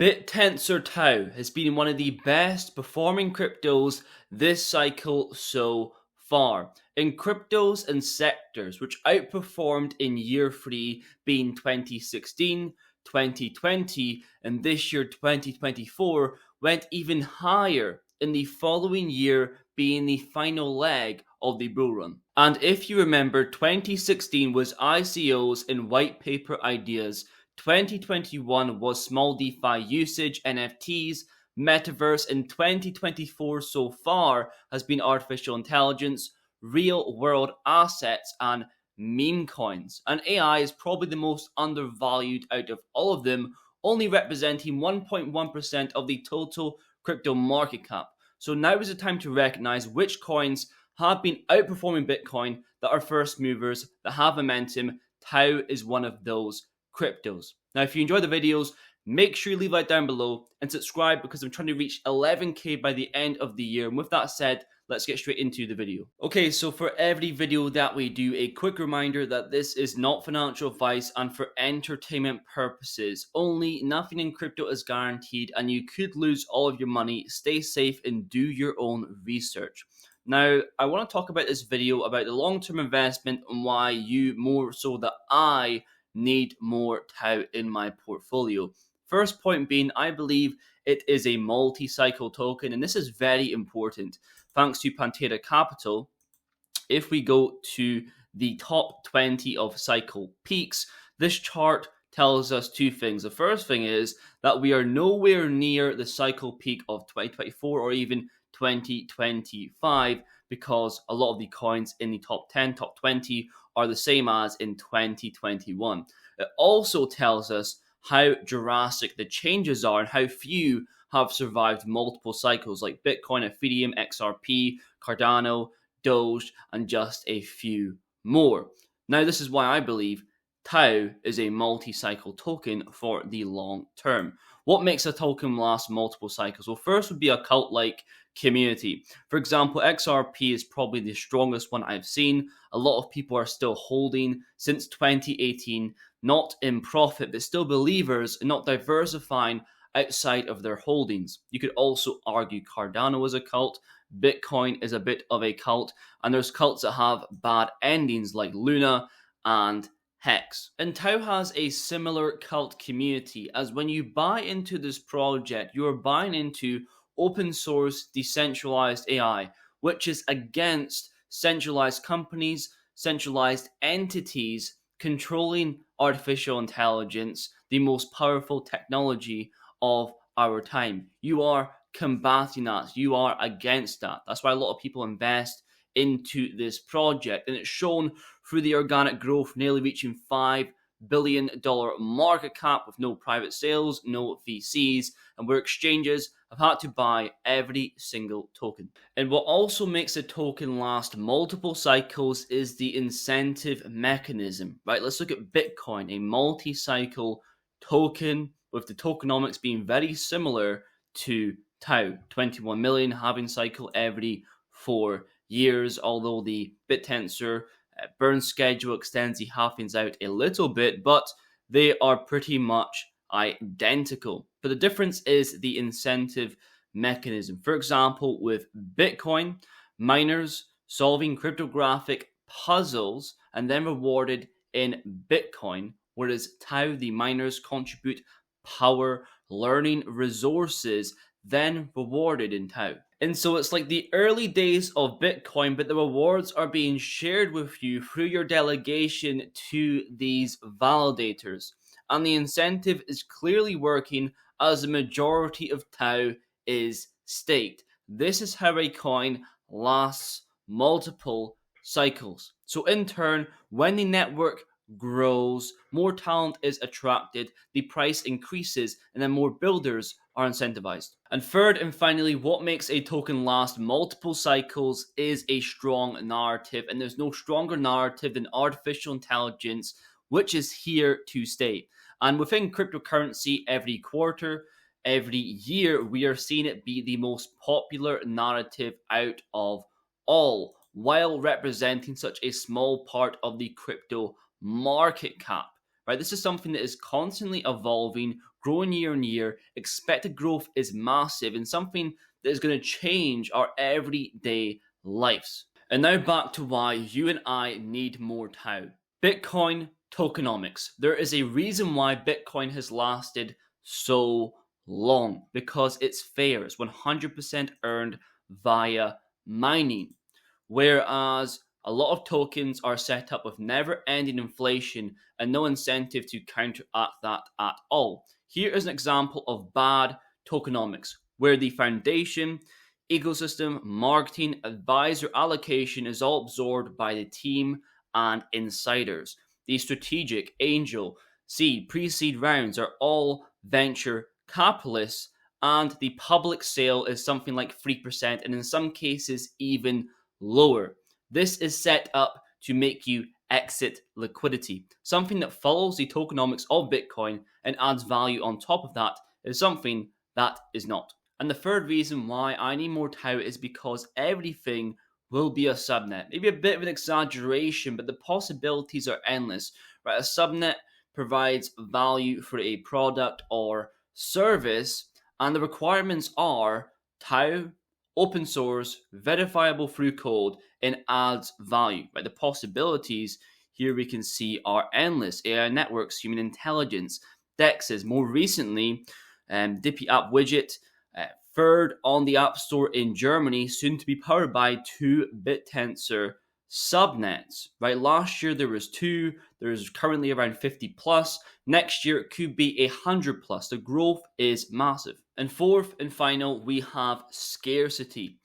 BitTensor TAO has been one of the best performing cryptos this cycle so far. In cryptos and sectors which outperformed in year 3 being 2016, 2020, and this year 2024 went even higher in the following year being the final leg of the bull run. And if you remember, 2016 was ICOs and white paper ideas. 2021 was small DeFi usage, NFTs, metaverse, and 2024 so far has been artificial intelligence, real world assets, and meme coins. And AI is probably the most undervalued out of all of them, only representing 1.1% of the total crypto market cap. So now is the time to recognize which coins have been outperforming Bitcoin, that are first movers, that have momentum. TAO is one of those cryptos. Now, if you enjoy the videos, make sure you leave a like down below and subscribe because I'm trying to reach 11k by the end of the year. And with that said, let's get straight into the video. Okay, so for every video that we do, a quick reminder that this is not financial advice and for entertainment purposes only. Nothing in crypto is guaranteed and you could lose all of your money. Stay safe and do your own research. Now, I want to talk about this video about the long-term investment and why you, more so that I, need more TAO in my portfolio. First point being, I believe it is a multi-cycle token, and this is very important. Thanks to Pantera Capital, if we go to the top 20 of cycle peaks, this chart tells us two things. The first thing is that we are nowhere near the cycle peak of 2024 or even 2025 because a lot of the coins in the top 10, top 20 are the same as in 2021. It also tells us how drastic the changes are and how few have survived multiple cycles like Bitcoin, Ethereum, XRP, Cardano, Doge, and just a few more. Now, this is why I believe TAO is a multi-cycle token for the long term. What makes a token last multiple cycles? Well, first would be a cult-like community. For example, XRP is probably the strongest one I've seen. A lot of people are still holding since 2018, not in profit, but still believers and not diversifying outside of their holdings. You could also argue Cardano is a cult, Bitcoin is a bit of a cult, and there's cults that have bad endings like Luna and Hex. And TAO has a similar cult community, as when you buy into this project, you are buying into open source decentralized AI, which is against centralized companies, centralized entities controlling artificial intelligence, the most powerful technology of our time. You are combating that. You are against that. That's why a lot of people invest into this project, and it's shown through the organic growth, nearly reaching $5 billion market cap with no private sales, no VCs, and where exchanges have had to buy every single token. And what also makes a token last multiple cycles is the incentive mechanism, right? Let's look at Bitcoin, a multi-cycle token with the tokenomics being very similar to TAO, 21 million halving cycle every 4 years, although the BitTensor burn schedule extends the halvings out a little bit, but they are pretty much identical. But the difference is the incentive mechanism. For example, with Bitcoin, miners solving cryptographic puzzles and then rewarded in Bitcoin, whereas TAO, the miners contribute power, learning resources, then rewarded in TAO. And so it's like the early days of Bitcoin, but the rewards are being shared with you through your delegation to these validators. And the incentive is clearly working as the majority of TAO is staked. This is how a coin lasts multiple cycles. So in turn, when the network grows, more talent is attracted, the price increases, and then more builders are incentivized. And third and finally, what makes a token last multiple cycles is a strong narrative, and there's no stronger narrative than artificial intelligence, which is here to stay. And within cryptocurrency, every quarter, every year, we are seeing it be the most popular narrative out of all, while representing such a small part of the crypto market cap, right? This is something that is constantly evolving, growing year on year. Expected growth is massive and something that is going to change our everyday lives. And now back to why you and I need more TAO. Bitcoin tokenomics. There is a reason why Bitcoin has lasted so long, because it's fair. It's 100% earned via mining. Whereas a lot of tokens are set up with never ending inflation and no incentive to counteract that at all. Here is an example of bad tokenomics, where the foundation, ecosystem, marketing, advisor allocation is all absorbed by the team and insiders. The strategic, angel, seed, pre-seed rounds are all venture capitalists, and the public sale is something like 3%, and in some cases even lower. This is set up to make you exit liquidity. Something that follows the tokenomics of Bitcoin and adds value on top of that is something that is not. And the third reason why I need more TAO is because everything will be a subnet. Maybe a bit of an exaggeration, but the possibilities are endless. Right? A subnet provides value for a product or service, and the requirements are TAO, open source, verifiable through code, and adds value. Right? The possibilities here we can see are endless. AI networks, human intelligence, DEXs, more recently, Dippy app widget, third on the App Store in Germany, soon to be powered by 2 BitTensor subnets. Right, last year there was 2, there's currently around 50 plus. Next year it could be 100 plus. The growth is massive. And fourth and final, we have scarcity.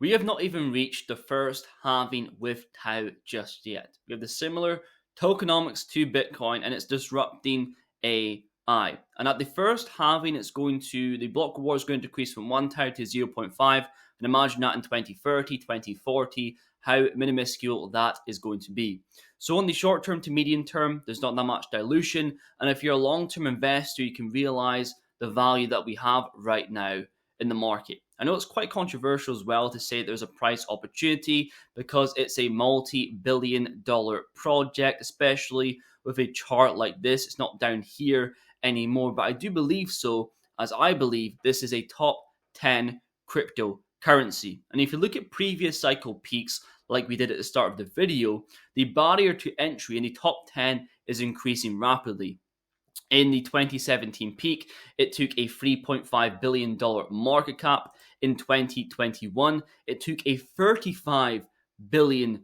We have not even reached the first halving with TAO just yet. We have the similar tokenomics to Bitcoin, and it's disrupting AI. And at the first halving, the block reward is going to decrease from 1 TAO to 0.5. And imagine that in 2030, 2040, how minuscule that is going to be. So in the short term to medium term, there's not that much dilution. And if you're a long-term investor, you can realize the value that we have right now in the market. I know it's quite controversial as well to say there's a price opportunity because it's a multi-billion-dollar project, especially with a chart like this. It's not down here anymore, but I do believe so, as I believe this is a top 10 cryptocurrency. And if you look at previous cycle peaks, like we did at the start of the video, the barrier to entry in the top 10 is increasing rapidly. In the 2017 peak, it took a $3.5 billion market cap. In 2021, it took a $35 billion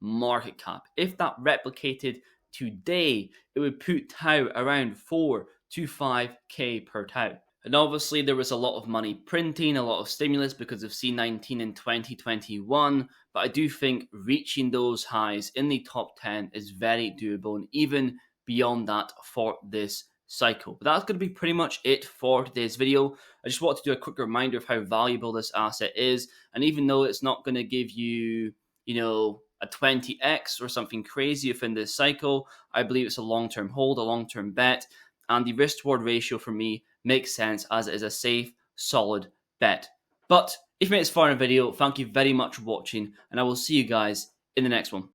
market cap. If that replicated today, it would put TAO around 4 to 5K per TAO. And obviously there was a lot of money printing, a lot of stimulus because of C19 in 2021, but I do think reaching those highs in the top 10 is very doable, and even beyond that for this cycle. But that's going to be pretty much it for today's video. I just wanted to do a quick reminder of how valuable this asset is, and even though it's not going to give you, a 20x or something crazy within this cycle, I believe it's a long-term hold, a long-term bet, and the risk-reward ratio for me makes sense as it is a safe, solid bet. But if you made this far in the video, thank you very much for watching, and I will see you guys in the next one.